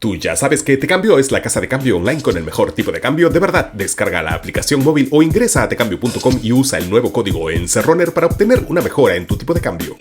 Tú ya sabes que Tecambio es la casa de cambio online con el mejor tipo de cambio de verdad. Descarga la aplicación móvil o ingresa a tecambio.com y usa el nuevo código ENCERRONER para obtener una mejora en tu tipo de cambio.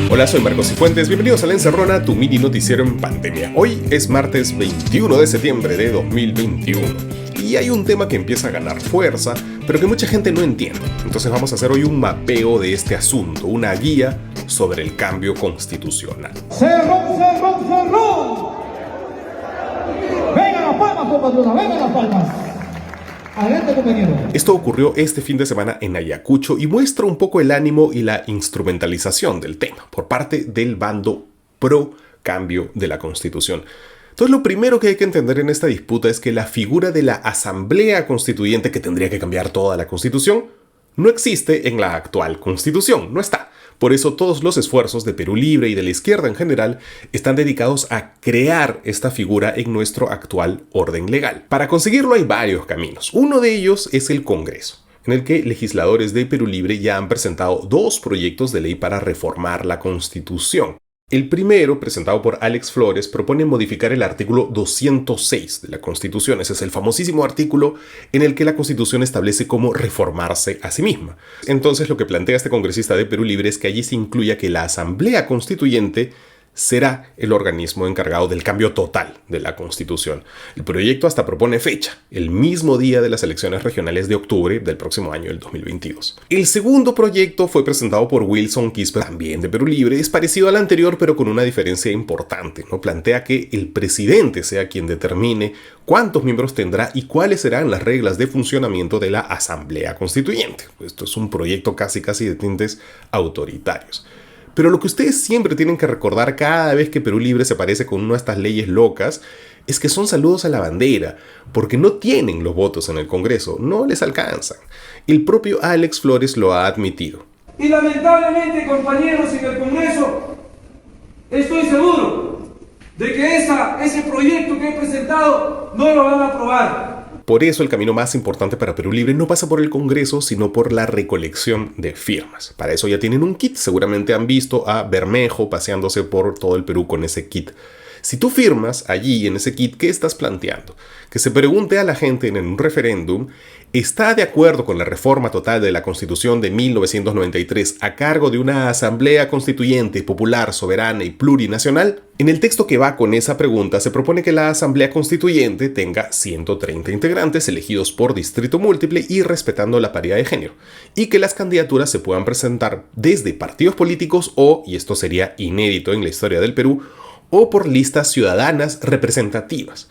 Hola, soy Marcos Cifuentes, bienvenidos a La Encerrona, tu mini noticiero en pandemia. Hoy es martes 21 de septiembre de 2021 y hay un tema que empieza a ganar fuerza, pero que mucha gente no entiende. Entonces vamos a hacer hoy un mapeo de este asunto, una guía sobre el cambio constitucional. ¡Cerrón, cerrón, cerrón! ¡Vengan las palmas, compatriotas! ¡Vengan las palmas! Adelante, compañero. Esto ocurrió este fin de semana en Ayacucho y muestra un poco el ánimo y la instrumentalización del tema por parte del bando pro cambio de la Constitución. Entonces, lo primero que hay que entender en esta disputa es que la figura de la Asamblea Constituyente, que tendría que cambiar toda la Constitución, no existe en la actual Constitución, no está. Por eso todos los esfuerzos de Perú Libre y de la izquierda en general están dedicados a crear esta figura en nuestro actual orden legal. Para conseguirlo hay varios caminos. Uno de ellos es el Congreso, en el que legisladores de Perú Libre ya han presentado dos proyectos de ley para reformar la Constitución. El primero, presentado por Alex Flores, propone modificar el artículo 206 de la Constitución. Ese es el famosísimo artículo en el que la Constitución establece cómo reformarse a sí misma. Entonces, lo que plantea este congresista de Perú Libre es que allí se incluya que la Asamblea Constituyente será el organismo encargado del cambio total de la Constitución. El proyecto hasta propone fecha, el mismo día de las elecciones regionales de octubre del próximo año, el 2022. El segundo proyecto fue presentado por Wilson Quispe, también de Perú Libre. Es parecido al anterior, pero con una diferencia importante, ¿no? Plantea que el presidente sea quien determine cuántos miembros tendrá y cuáles serán las reglas de funcionamiento de la Asamblea Constituyente. Esto es un proyecto casi de tintes autoritarios. Pero lo que ustedes siempre tienen que recordar cada vez que Perú Libre se aparece con una de estas leyes locas es que son saludos a la bandera, porque no tienen los votos en el Congreso, no les alcanzan. El propio Alex Flores lo ha admitido. Y lamentablemente, compañeros, en el Congreso estoy seguro de que ese proyecto que he presentado no lo van a aprobar. Por eso el camino más importante para Perú Libre no pasa por el Congreso, sino por la recolección de firmas. Para eso ya tienen un kit, seguramente han visto a Bermejo paseándose por todo el Perú con ese kit. Si tú firmas allí en ese kit, ¿qué estás planteando? Que se pregunte a la gente en un referéndum, ¿está de acuerdo con la reforma total de la Constitución de 1993 a cargo de una asamblea constituyente, popular, soberana y plurinacional? En el texto que va con esa pregunta se propone que la asamblea constituyente tenga 130 integrantes elegidos por distrito múltiple y respetando la paridad de género, y que las candidaturas se puedan presentar desde partidos políticos o, y esto sería inédito en la historia del Perú, o por listas ciudadanas representativas.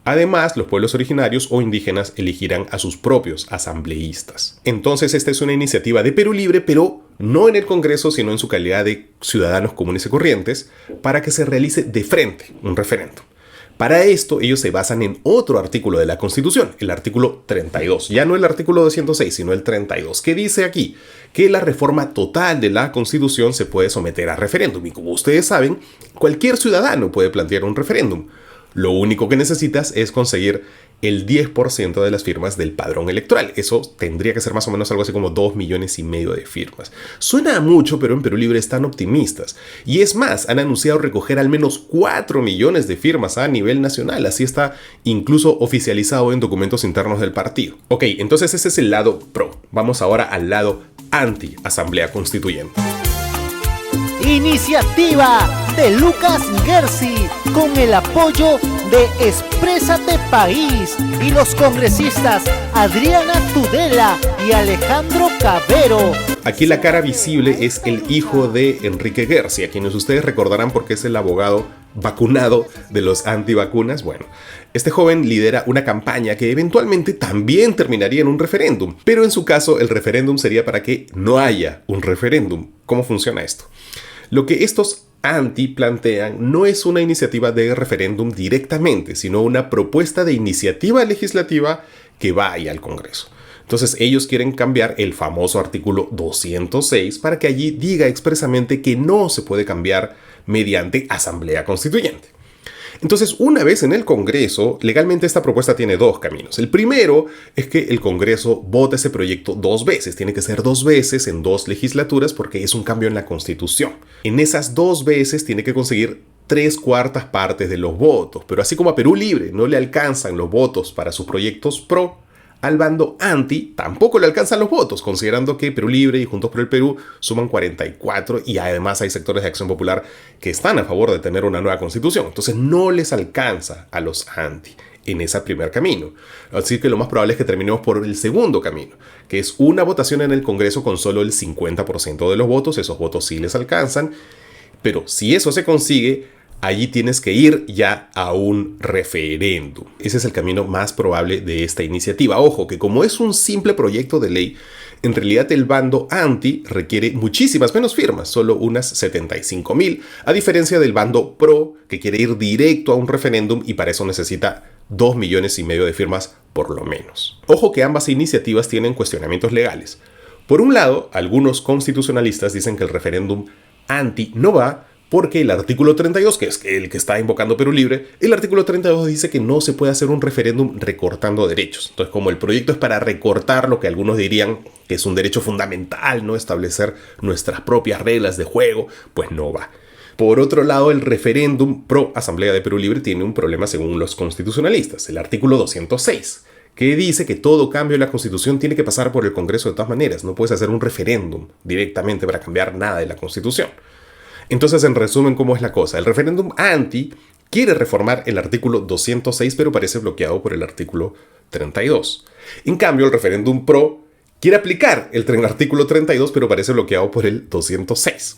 Además, los pueblos originarios o indígenas elegirán a sus propios asambleístas. Entonces, esta es una iniciativa de Perú Libre, pero no en el Congreso, sino en su calidad de ciudadanos comunes y corrientes, para que se realice de frente un referéndum. Para esto, ellos se basan en otro artículo de la Constitución, el artículo 32. Ya no el artículo 206, sino el 32, que dice aquí que la reforma total de la Constitución se puede someter a referéndum. Y como ustedes saben, cualquier ciudadano puede plantear un referéndum. Lo único que necesitas es conseguir el 10% de las firmas del padrón electoral. Eso tendría que ser más o menos algo así como 2,5 millones de firmas. Suena a mucho, pero en Perú Libre están optimistas. Y es más, han anunciado recoger al menos 4 millones de firmas a nivel nacional. Así está incluso oficializado en documentos internos del partido. Ok, entonces ese es el lado pro. Vamos ahora al lado anti-asamblea constituyente. Iniciativa de Lucas Gersi con el apoyo de Exprésate País y los congresistas Adriana Tudela y Alejandro Cabero. Aquí la cara visible es el hijo de Enrique Gersi, a quienes ustedes recordarán porque es el abogado vacunado de los antivacunas. Bueno, este joven lidera una campaña que eventualmente también terminaría en un referéndum, pero en su caso el referéndum sería para que no haya un referéndum. ¿Cómo funciona esto? Lo que estos anti plantean no es una iniciativa de referéndum directamente, sino una propuesta de iniciativa legislativa que vaya al Congreso. Entonces ellos quieren cambiar el famoso artículo 206 para que allí diga expresamente que no se puede cambiar mediante asamblea constituyente. Entonces, una vez en el Congreso, legalmente esta propuesta tiene dos caminos. El primero es que el Congreso vote ese proyecto 2 veces. Tiene que ser 2 veces en 2 legislaturas porque es un cambio en la Constitución. En esas 2 veces tiene que conseguir 3/4 partes de los votos. Pero así como a Perú Libre no le alcanzan los votos para sus proyectos pro, al bando anti tampoco le alcanzan los votos, considerando que Perú Libre y Juntos por el Perú suman 44 y además hay sectores de Acción Popular que están a favor de tener una nueva constitución. Entonces no les alcanza a los anti en ese primer camino. Así que lo más probable es que terminemos por el segundo camino, que es una votación en el Congreso con solo el 50% de los votos. Esos votos sí les alcanzan, pero si eso se consigue, allí tienes que ir ya a un referéndum. Ese es el camino más probable de esta iniciativa. Ojo, que como es un simple proyecto de ley, en realidad el bando anti requiere muchísimas menos firmas, solo unas 75,000, a diferencia del bando pro, que quiere ir directo a un referéndum y para eso necesita 2,5 millones de firmas por lo menos. Ojo que ambas iniciativas tienen cuestionamientos legales. Por un lado, algunos constitucionalistas dicen que el referéndum anti no va porque el artículo 32, que es el que está invocando Perú Libre, el artículo 32 dice que no se puede hacer un referéndum recortando derechos. Entonces, como el proyecto es para recortar lo que algunos dirían que es un derecho fundamental, no establecer nuestras propias reglas de juego, pues no va. Por otro lado, el referéndum pro Asamblea de Perú Libre tiene un problema según los constitucionalistas, el artículo 206, que dice que todo cambio en la Constitución tiene que pasar por el Congreso de todas maneras. No puedes hacer un referéndum directamente para cambiar nada de la Constitución. Entonces, en resumen, ¿cómo es la cosa? El referéndum anti quiere reformar el artículo 206, pero parece bloqueado por el artículo 32. En cambio, el referéndum pro quiere aplicar el artículo 32, pero parece bloqueado por el 206.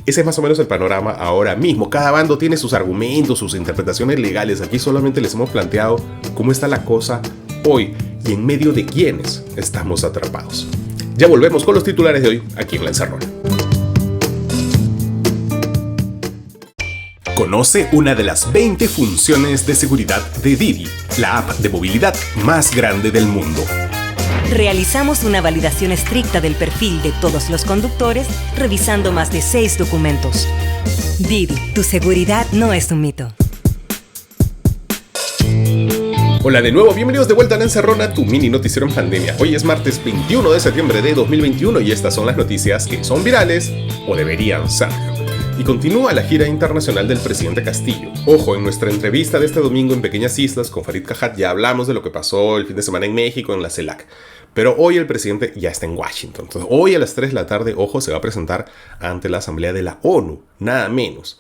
Ese es más o menos el panorama ahora mismo. Cada bando tiene sus argumentos, sus interpretaciones legales. Aquí solamente les hemos planteado cómo está la cosa hoy y en medio de quiénes estamos atrapados. Ya volvemos con los titulares de hoy aquí en La Encerrona. Conoce una de las 20 funciones de seguridad de Didi, la app de movilidad más grande del mundo. Realizamos una validación estricta del perfil de todos los conductores, revisando más de 6 documentos. Didi, tu seguridad no es un mito. Hola de nuevo, bienvenidos de vuelta a La Encerrona, tu mini noticiero en pandemia. Hoy es martes 21 de septiembre de 2021 y estas son las noticias que son virales o deberían ser. Y continúa la gira internacional del presidente Castillo. Ojo, en nuestra entrevista de este domingo en Pequeñas Islas con Farid Cajat ya hablamos de lo que pasó el fin de semana en México, en la CELAC. Pero hoy el presidente ya está en Washington. Entonces, hoy a las 3 de la tarde, ojo, se va a presentar ante la Asamblea de la ONU, nada menos.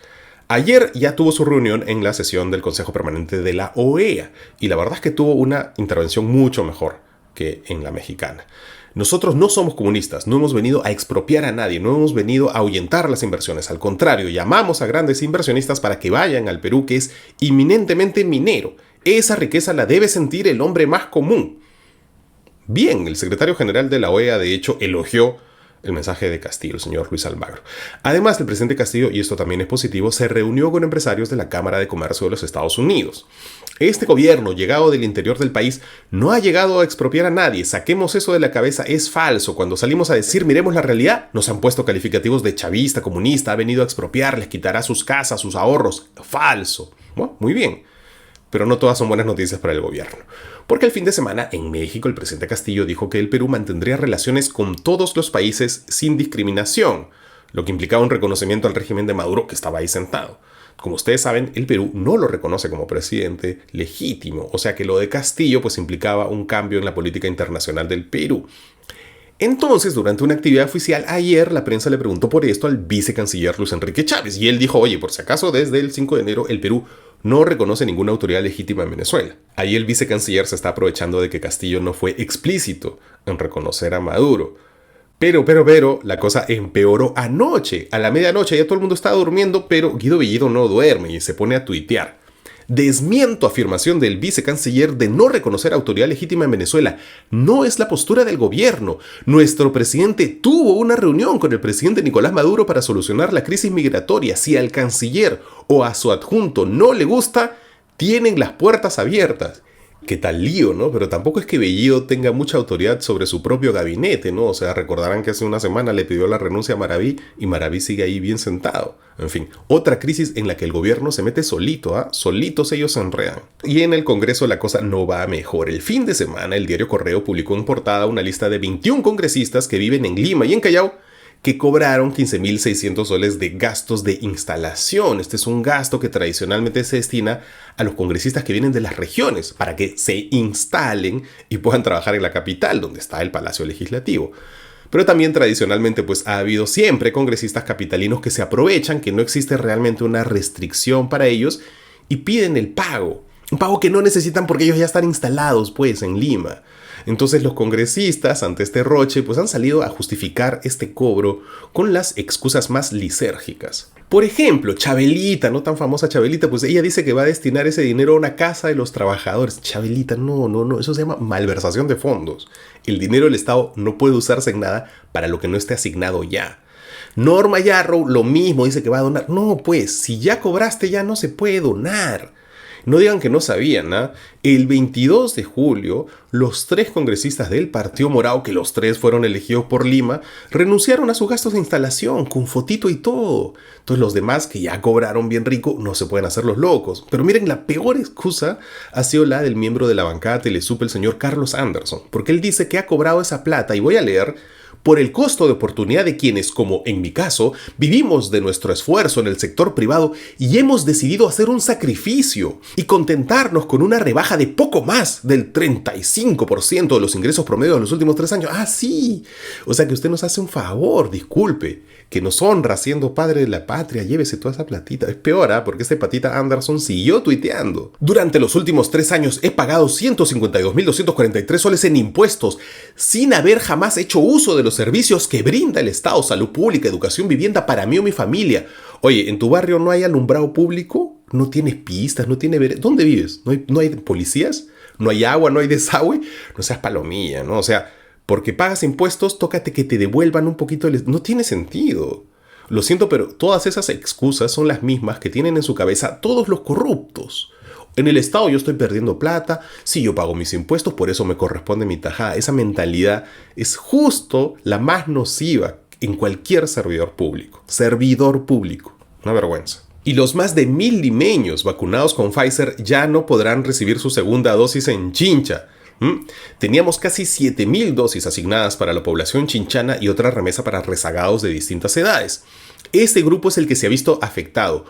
Ayer ya tuvo su reunión en la sesión del Consejo Permanente de la OEA. Y la verdad es que tuvo una intervención mucho mejor que en la mexicana. Nosotros no somos comunistas, no hemos venido a expropiar a nadie, no hemos venido a ahuyentar las inversiones. Al contrario, llamamos a grandes inversionistas para que vayan al Perú, que es inminentemente minero. Esa riqueza la debe sentir el hombre más común. Bien, el secretario general de la OEA, de hecho, elogió el mensaje de Castillo, el señor Luis Almagro. Además, el presidente Castillo, y esto también es positivo, se reunió con empresarios de la Cámara de Comercio de los Estados Unidos. Este gobierno, llegado del interior del país, no ha llegado a expropiar a nadie. Saquemos eso de la cabeza, es falso. Cuando salimos a decir, miremos la realidad, nos han puesto calificativos de chavista, comunista, ha venido a expropiar, les quitará sus casas, sus ahorros. Falso. Bueno, muy bien. Pero no todas son buenas noticias para el gobierno. Porque el fin de semana en México el presidente Castillo dijo que el Perú mantendría relaciones con todos los países sin discriminación, lo que implicaba un reconocimiento al régimen de Maduro que estaba ahí sentado. Como ustedes saben, el Perú no lo reconoce como presidente legítimo, o sea que lo de Castillo pues implicaba un cambio en la política internacional del Perú. Entonces, durante una actividad oficial ayer, la prensa le preguntó por esto al vicecanciller Luis Enrique Chávez y él dijo, oye, por si acaso desde el 5 de enero el Perú no reconoce ninguna autoridad legítima en Venezuela. Ahí el vicecanciller se está aprovechando de que Castillo no fue explícito en reconocer a Maduro. Pero, la cosa empeoró anoche. A la medianoche ya todo el mundo estaba durmiendo, pero Guido Bellido no duerme y se pone a tuitear. Desmiento afirmación del vicecanciller de no reconocer autoridad legítima en Venezuela. No es la postura del gobierno. Nuestro presidente tuvo una reunión con el presidente Nicolás Maduro para solucionar la crisis migratoria. Si al canciller o a su adjunto no le gusta, tienen las puertas abiertas. qué tal lío, ¿no? Pero tampoco es que Bellido tenga mucha autoridad sobre su propio gabinete, ¿no? O sea, recordarán que hace una semana le pidió la renuncia a Maraví y Maraví sigue ahí bien sentado. En fin, otra crisis en la que el gobierno se mete solito, ¿ah? Solitos ellos se enredan. Y en el Congreso la cosa no va mejor. El fin de semana el diario Correo publicó en portada una lista de 21 congresistas que viven en Lima y en Callao que cobraron 15.600 soles de gastos de instalación. Este es un gasto que tradicionalmente se destina a los congresistas que vienen de las regiones para que se instalen y puedan trabajar en la capital, donde está el Palacio Legislativo. Pero también tradicionalmente pues ha habido siempre congresistas capitalinos que se aprovechan, que no existe realmente una restricción para ellos y piden el pago. Un pago que no necesitan porque ellos ya están instalados pues en Lima. Entonces los congresistas ante este roche pues han salido a justificar este cobro con las excusas más lisérgicas. Por ejemplo, Chabelita, no tan famosa Chabelita, pues ella dice que va a destinar ese dinero a una casa de los trabajadores. Chabelita, no, eso se llama malversación de fondos. El dinero del Estado no puede usarse en nada para lo que no esté asignado ya. Norma Yarrow lo mismo, dice que va a donar. No, pues, si ya cobraste ya no se puede donar. No digan que no sabían, ¿eh? El 22 de julio, los 3 congresistas del Partido Morado, que los 3 fueron elegidos por Lima, renunciaron a sus gastos de instalación, con fotito y todo. Entonces los demás, que ya cobraron bien rico, no se pueden hacer los locos. Pero miren, la peor excusa ha sido la del miembro de la bancada Telesup, el señor Carlos Anderson, porque él dice que ha cobrado esa plata, y voy a leer, por el costo de oportunidad de quienes, como en mi caso, vivimos de nuestro esfuerzo en el sector privado y hemos decidido hacer un sacrificio y contentarnos con una rebaja de poco más del 35% de los ingresos promedio de los últimos 3 años. Ah, sí. O sea que usted nos hace un favor, disculpe, que nos honra siendo padre de la patria, llévese toda esa platita. Es peor, ¿eh? Porque este patita Anderson siguió tuiteando. Durante los últimos 3 años he pagado 152.243 soles en impuestos sin haber jamás hecho uso de los servicios que brinda el Estado, salud pública, educación, vivienda para mí o mi familia. Oye, ¿en tu barrio no hay alumbrado público? ¿No tienes pistas? ¿No tienes... ¿Dónde vives? ¿No hay policías? ¿No hay agua? ¿No hay desagüe? No seas palomilla, ¿no? O sea, porque pagas impuestos, tócate que te devuelvan un poquito. No tiene sentido. Lo siento, pero todas esas excusas son las mismas que tienen en su cabeza todos los corruptos. En el Estado yo estoy perdiendo plata, sí, yo pago mis impuestos, por eso me corresponde mi tajada. Esa mentalidad es justo la más nociva en cualquier servidor público. Servidor público. Una vergüenza. Y los más de 1.000 limeños vacunados con Pfizer ya no podrán recibir su segunda dosis en Chincha. Teníamos casi 7.000 dosis asignadas para la población chinchana y otra remesa para rezagados de distintas edades. Este grupo es el que se ha visto afectado.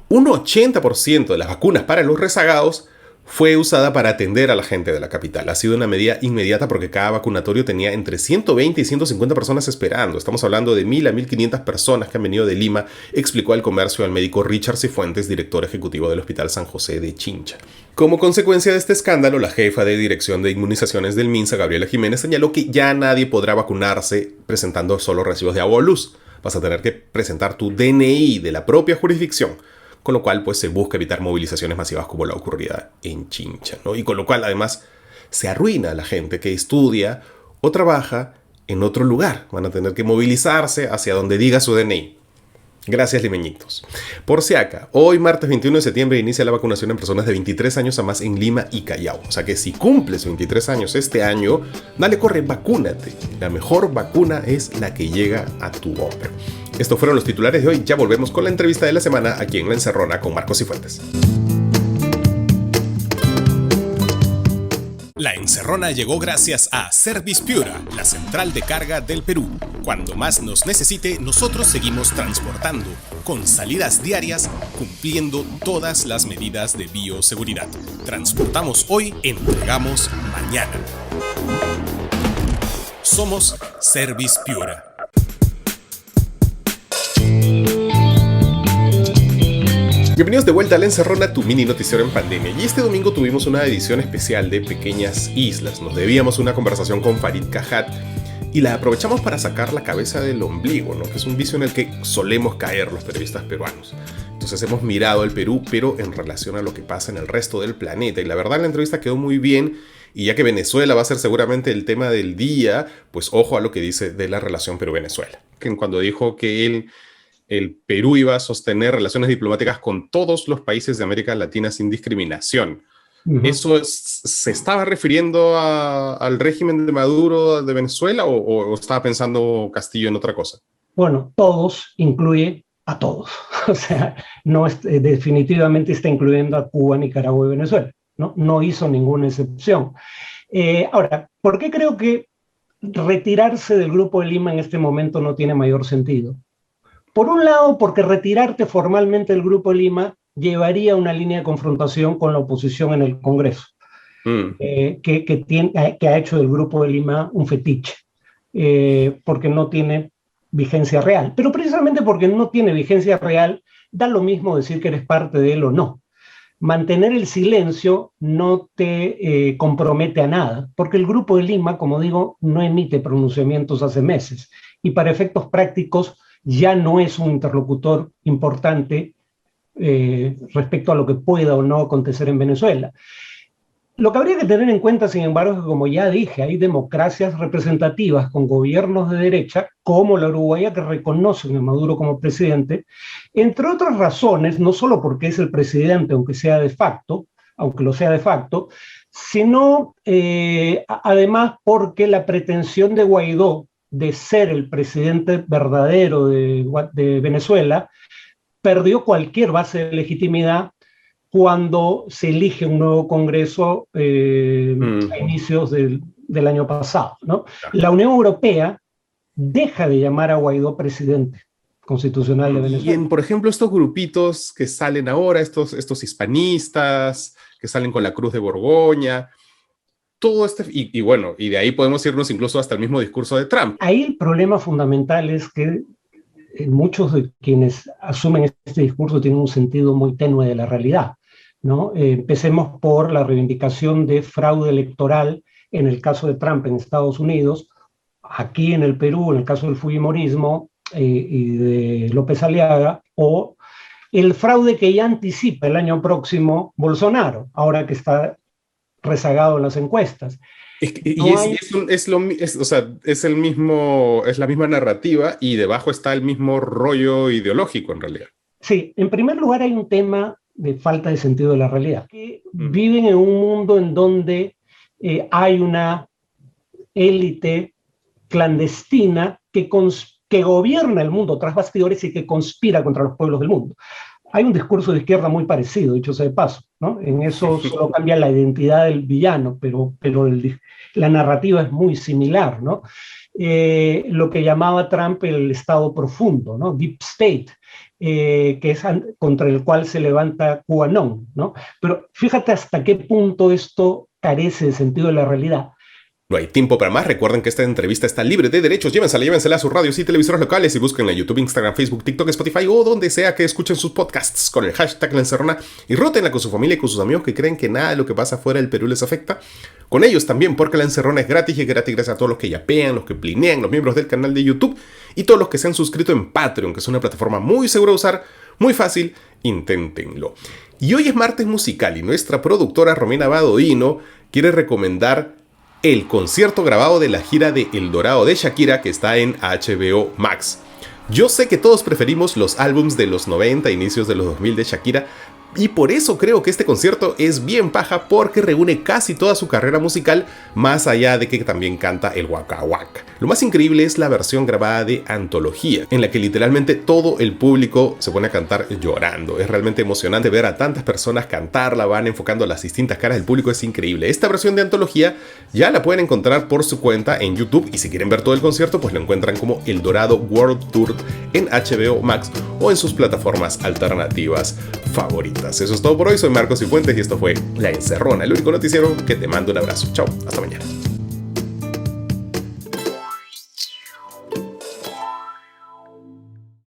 Un 80% de las vacunas para los rezagados fue usada para atender a la gente de la capital. Ha sido una medida inmediata porque cada vacunatorio tenía entre 120 y 150 personas esperando. Estamos hablando de 1.000 a 1.500 personas que han venido de Lima, explicó al comercio al médico Richard Cifuentes, director ejecutivo del Hospital San José de Chincha. Como consecuencia de este escándalo, la jefa de Dirección de Inmunizaciones del MINSA, Gabriela Jiménez, señaló que ya nadie podrá vacunarse presentando solo recibos de agua o luz. Vas a tener que presentar tu DNI de la propia jurisdicción. Con lo cual pues se busca evitar movilizaciones masivas como la ocurrida en Chincha, ¿no? Y con lo cual además se arruina a la gente que estudia o trabaja en otro lugar. Van a tener que movilizarse hacia donde diga su DNI. Gracias, limeñitos. Por si acá, hoy martes 21 de septiembre inicia la vacunación en personas de 23 años a más en Lima y Callao. O sea que si cumples 23 años este año, dale, corre, vacúnate. La mejor vacuna es la que llega a tu hombro. Estos fueron los titulares de hoy. Ya volvemos con la entrevista de la semana aquí en La Encerrona con Marcos Cifuentes. La Encerrona llegó gracias a Service Piura, la central de carga del Perú. Cuando más nos necesite, nosotros seguimos transportando, con salidas diarias, cumpliendo todas las medidas de bioseguridad. Transportamos hoy, entregamos mañana. Somos Service Piura. Bienvenidos de vuelta a La Encerrona, tu mini noticiero en pandemia. Y este domingo tuvimos una edición especial de Pequeñas Islas. Nos debíamos una conversación con Farid Cajat y la aprovechamos para sacar la cabeza del ombligo, ¿no? Que es un vicio en el que solemos caer los periodistas peruanos. Entonces hemos mirado el Perú, pero en relación a lo que pasa en el resto del planeta. Y la verdad la entrevista quedó muy bien. Y ya que Venezuela va a ser seguramente el tema del día, pues ojo a lo que dice de la relación Perú-Venezuela. Que cuando dijo que el Perú iba a sostener relaciones diplomáticas con todos los países de América Latina sin discriminación. ¿Eso se estaba refiriendo al régimen de Maduro de Venezuela o estaba pensando Castillo en otra cosa? Bueno, todos incluye a todos. O sea, no definitivamente está incluyendo a Cuba, Nicaragua y Venezuela. No hizo ninguna excepción. Ahora, ¿por qué creo que retirarse del Grupo de Lima en este momento no tiene mayor sentido? Por un lado, porque retirarte formalmente del Grupo de Lima llevaría a una línea de confrontación con la oposición en el Congreso, que ha hecho del Grupo de Lima un fetiche, porque no tiene vigencia real. Pero precisamente porque no tiene vigencia real, da lo mismo decir que eres parte de él o no. Mantener el silencio no te compromete a nada, porque el Grupo de Lima, como digo, no emite pronunciamientos hace meses, y para efectos prácticos ya no es un interlocutor importante respecto a lo que pueda o no acontecer en Venezuela. Lo que habría que tener en cuenta, sin embargo, es que, como ya dije, hay democracias representativas con gobiernos de derecha, como la uruguaya, que reconocen a Maduro como presidente, entre otras razones, no solo porque es el presidente, aunque lo sea de facto, sino además porque la pretensión de Guaidó de ser el presidente verdadero de Venezuela perdió cualquier base de legitimidad cuando se elige un nuevo Congreso a inicios del año pasado, ¿no? La Unión Europea deja de llamar a Guaidó presidente constitucional de Venezuela. Y por ejemplo, estos grupitos que salen ahora, estos hispanistas, que salen con la Cruz de Borgoña, todo y bueno, y de ahí podemos irnos incluso hasta el mismo discurso de Trump. Ahí el problema fundamental es que muchos de quienes asumen este discurso tienen un sentido muy tenue de la realidad, ¿no? Empecemos por la reivindicación de fraude electoral en el caso de Trump en Estados Unidos, aquí en el Perú, en el caso del fujimorismo y de López Aliaga, o el fraude que ya anticipa el año próximo Bolsonaro, ahora que está rezagado en las encuestas. Es la misma narrativa y debajo está el mismo rollo ideológico en realidad. Sí, en primer lugar hay un tema de falta de sentido de la realidad, que viven en un mundo en donde hay una élite clandestina que gobierna el mundo tras bastidores y que conspira contra los pueblos del mundo. Hay un discurso de izquierda muy parecido, dicho sea de paso, ¿no? En eso solo cambia la identidad del villano, pero la narrativa es muy similar, ¿no? Lo que llamaba Trump el Estado profundo, ¿no? Deep State, que es contra el cual se levanta QAnon, ¿no? Pero fíjate hasta qué punto esto carece de sentido de la realidad. No hay tiempo para más. Recuerden que esta entrevista está libre de derechos. Llévensela a sus radios y televisores locales y búsquenla en YouTube, Instagram, Facebook, TikTok, Spotify o donde sea que escuchen sus podcasts con el hashtag La Encerrona y rótenla con su familia y con sus amigos que creen que nada de lo que pasa fuera del Perú les afecta. Con ellos también, porque La Encerrona es gratis y es gratis gracias a todos los que yapean, los que plinean, los miembros del canal de YouTube y todos los que se han suscrito en Patreon, que es una plataforma muy segura de usar, muy fácil. Inténtenlo. Y hoy es martes musical y nuestra productora Romina Badoino quiere recomendar el concierto grabado de la gira de El Dorado de Shakira que está en HBO Max. Yo sé que todos preferimos los álbums de los 90, inicios de los 2000 de Shakira, y por eso creo que este concierto es bien paja porque reúne casi toda su carrera musical, más allá de que también canta el Waka Waka. Lo más increíble es la versión grabada de antología, en la que literalmente todo el público se pone a cantar llorando. Es realmente emocionante ver a tantas personas cantarla, van enfocando las distintas caras del público, es increíble. Esta versión de antología ya la pueden encontrar por su cuenta en YouTube y si quieren ver todo el concierto pues lo encuentran como El Dorado World Tour en HBO Max o en sus plataformas alternativas favoritas. Eso es todo por hoy, soy Marcos Cifuentes y esto fue La Encerrona, el único noticiero que te manda un abrazo. Chao, hasta mañana.